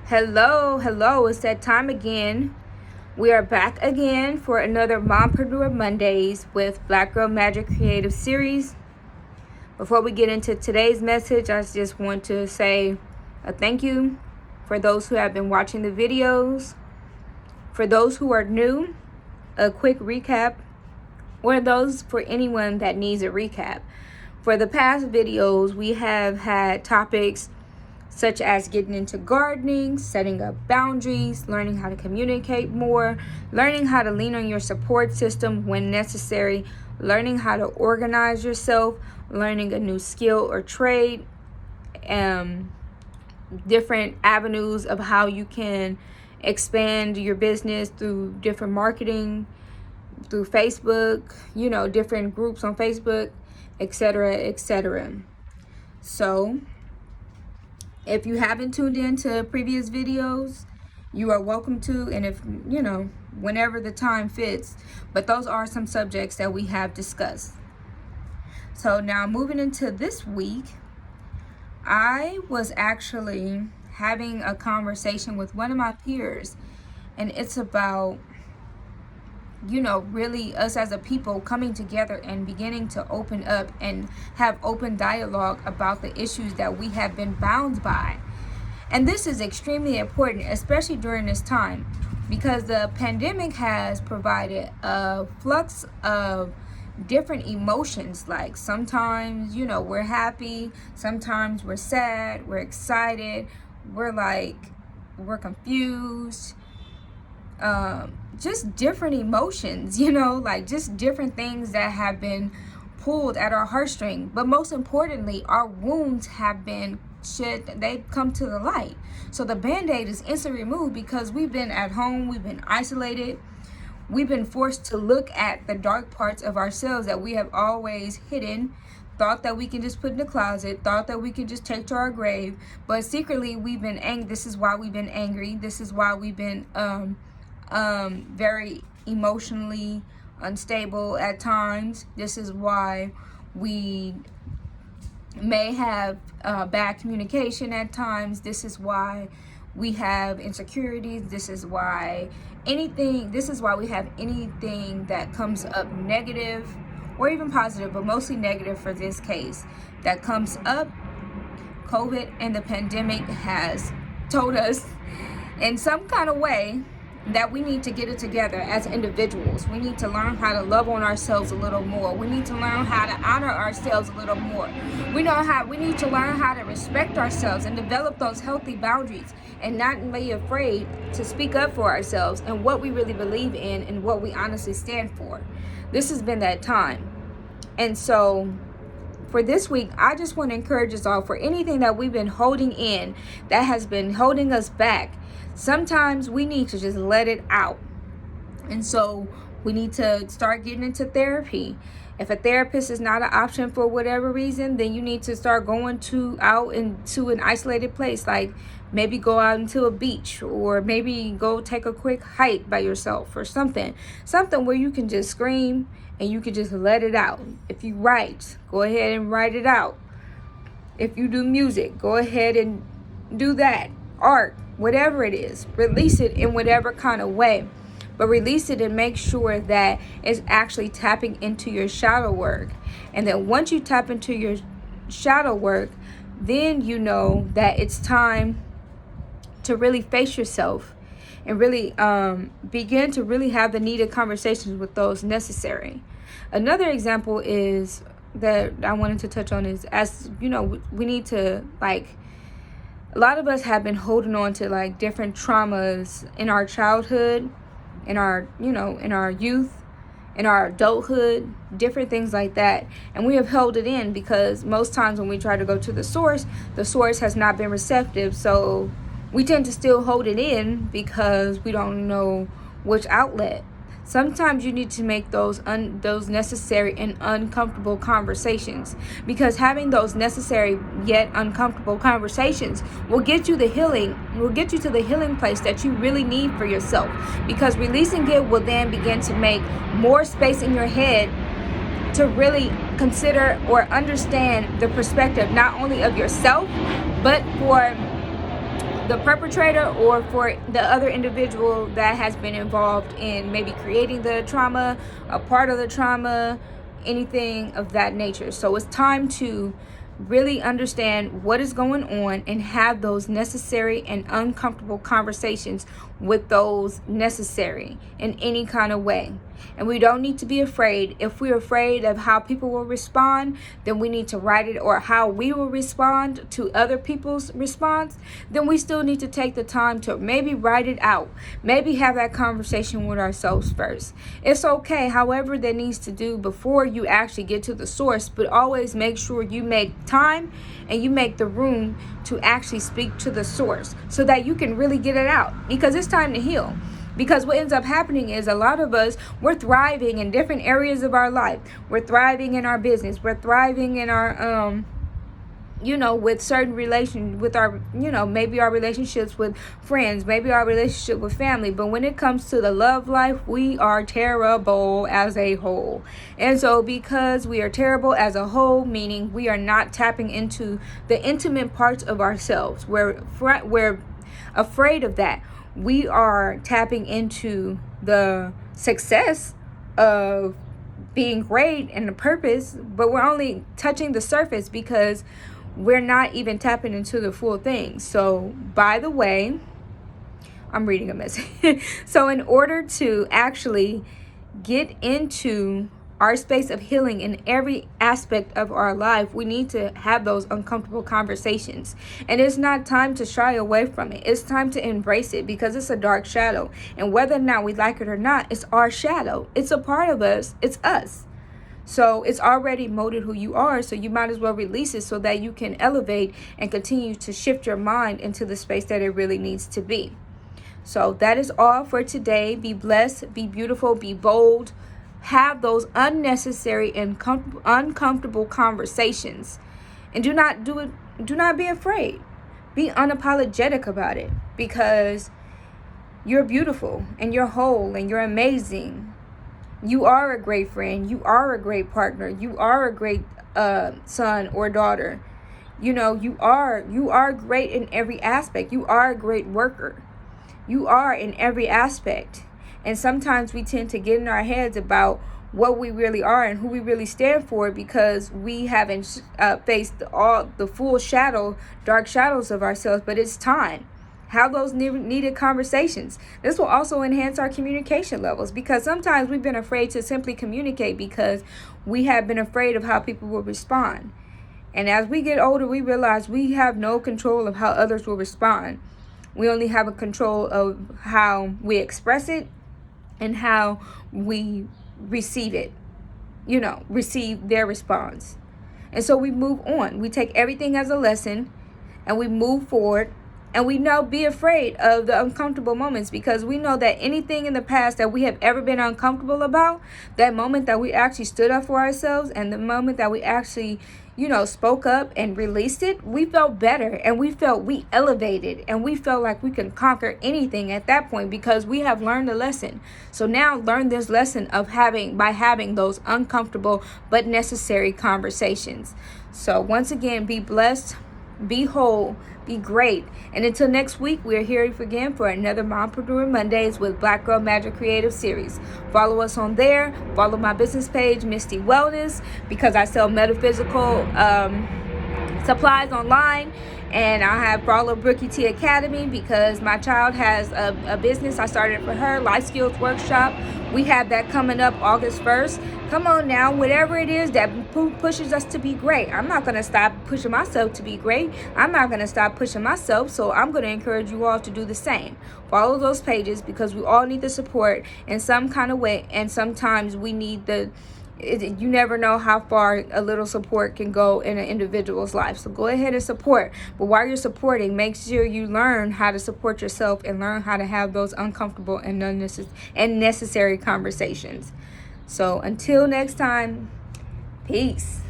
Hello, it's that time again. We are back again for another Mompreneur Mondays with Black Girl Magic Creative Series. Before we get into today's message, I just want to say a thank you for those who have been watching the videos. For those who are new, a quick recap, or those for anyone that needs a recap. For the past videos, we have had topics such as getting into gardening, setting up boundaries, learning how to communicate more, learning how to lean on your support system when necessary, learning how to organize yourself, learning a new skill or trade, different avenues of how you can expand your business through different marketing, through Facebook, different groups on Facebook, etc., etc. So, if you haven't tuned into previous videos, you are welcome to, and if, whenever the time fits. But those are some subjects that we have discussed. So now moving into this week, I was actually having a conversation with one of my peers, and it's about really us as a people coming together and beginning to open up and have open dialogue about the issues that we have been bound by. And this is extremely important, especially during this time, because the pandemic has provided a flux of different emotions. Like sometimes, we're happy, sometimes we're sad, we're excited, we're confused, just different emotions, just different things that have been pulled at our heartstring. But most importantly, our wounds have been shed, they've come to the light. So the band-aid is instantly removed because we've been at home, we've been isolated, we've been forced to look at the dark parts of ourselves that we have always hidden, thought that we can just put in the closet, thought that we can just take to our grave. But secretly we've been angry. This is why we've been angry. This is why we've been very emotionally unstable at times. This is why we may have bad communication at times. This is why we have insecurities. This is why we have anything that comes up negative or even positive, but mostly negative for this case, that comes up. COVID and the pandemic has told us in some kind of way that we need to get it together as individuals. We need to learn how to love on ourselves a little more. We need to learn how to honor ourselves a little more. We need to learn how to respect ourselves and develop those healthy boundaries and not be afraid to speak up for ourselves and what we really believe in and what we honestly stand for. This has been that time. And so for this week, I just want to encourage us all, for anything that we've been holding in that has been holding us back, sometimes we need to just let it out. And so we need to start getting into therapy. If a therapist is not an option for whatever reason, then you need to start going out into an isolated place, like maybe go out into a beach, or maybe go take a quick hike by yourself, or something where you can just scream and you can just let it out. If you write, go ahead and write it out. If you do music, go ahead and do that. Art, whatever it is, release it in whatever kind of way. But release it and make sure that it's actually tapping into your shadow work. And then once you tap into your shadow work, then you know that it's time to really face yourself and really begin to really have the needed conversations with those necessary. Another example is that I wanted to touch on is, as we need to, a lot of us have been holding on to different traumas in our childhood, in our youth, in our adulthood, different things like that. And we have held it in because most times when we try to go to the source has not been receptive. So we tend to still hold it in because we don't know which outlet. Sometimes you need to make those necessary and uncomfortable conversations, because having those necessary yet uncomfortable conversations will get you to the healing place that you really need for yourself, because releasing it will then begin to make more space in your head to really consider or understand the perspective not only of yourself, but for the perpetrator or for the other individual that has been involved in maybe creating the trauma, a part of the trauma, anything of that nature. So it's time to really understand what is going on and have those necessary and uncomfortable conversations with those necessary in any kind of way. And we don't need to be afraid. If we're afraid of how people will respond, then we need to write it, or how we will respond to other people's response, then we still need to take the time to maybe write it out. Maybe have that conversation with ourselves first. It's okay, however that needs to do before you actually get to the source, but always make sure you make time and you make the room to actually speak to the source so that you can really get it out, because it's time to heal. Because what ends up happening is a lot of us, we're thriving in different areas of our life. We're thriving in our business. We're thriving in our, with certain relations, with our, maybe our relationships with friends, maybe our relationship with family. But when it comes to the love life, we are terrible as a whole. And so because we are terrible as a whole, meaning we are not tapping into the intimate parts of ourselves, we're afraid of that. We are tapping into the success of being great and the purpose, but we're only touching the surface because we're not even tapping into the full thing. So, by the way, I'm reading a message. So, in order to actually get into our space of healing in every aspect of our life, we need to have those uncomfortable conversations. And it's not time to shy away from it. It's time to embrace it, because it's a dark shadow. And whether or not we like it or not, it's our shadow. It's a part of us. It's us. So it's already molded who you are. So you might as well release it so that you can elevate and continue to shift your mind into the space that it really needs to be. So that is all for today. Be blessed, be beautiful, be bold. Have those unnecessary and uncomfortable conversations, and do not be afraid. Be unapologetic about it, because you're beautiful and you're whole and you're amazing. You are a great friend. You are a great partner. You are a great son or daughter. You are great in every aspect. You are a great worker. You are in every aspect. And sometimes we tend to get in our heads about what we really are and who we really stand for, because we haven't faced all the full dark shadows of ourselves. But it's time. Have those needed conversations. This will also enhance our communication levels, because sometimes we've been afraid to simply communicate because we have been afraid of how people will respond. And as we get older, we realize we have no control of how others will respond. We only have a control of how we express it and how we receive it, receive their response. And so we move on. We take everything as a lesson and we move forward, and we now be afraid of the uncomfortable moments, because we know that anything in the past that we have ever been uncomfortable about, that moment that we actually stood up for ourselves and the moment that we actually spoke up and released it, we felt better, and we elevated, and we felt like we can conquer anything at that point, because we have learned a lesson. So now learn this lesson by having those uncomfortable but necessary conversations. So once again, be blessed, be whole, be great. And until next week, we are here again for another Mompreneur Mondays with Black Girl Magic Creative Series. Follow us on there. Follow my business page, Misty Wellness, because I sell metaphysical supplies online. And I have Brawler Brookie T Academy, because my child has a business. I started for her, Life Skills Workshop. We have that coming up August 1st. Come on now, whatever it is that pushes us to be great. I'm not going to stop pushing myself to be great. I'm not going to stop pushing myself. So I'm going to encourage you all to do the same. Follow those pages, because we all need the support in some kind of way. And sometimes we need you never know how far a little support can go in an individual's life. So go ahead and support. But while you're supporting, make sure you learn how to support yourself and learn how to have those uncomfortable and necessary conversations. So until next time, peace.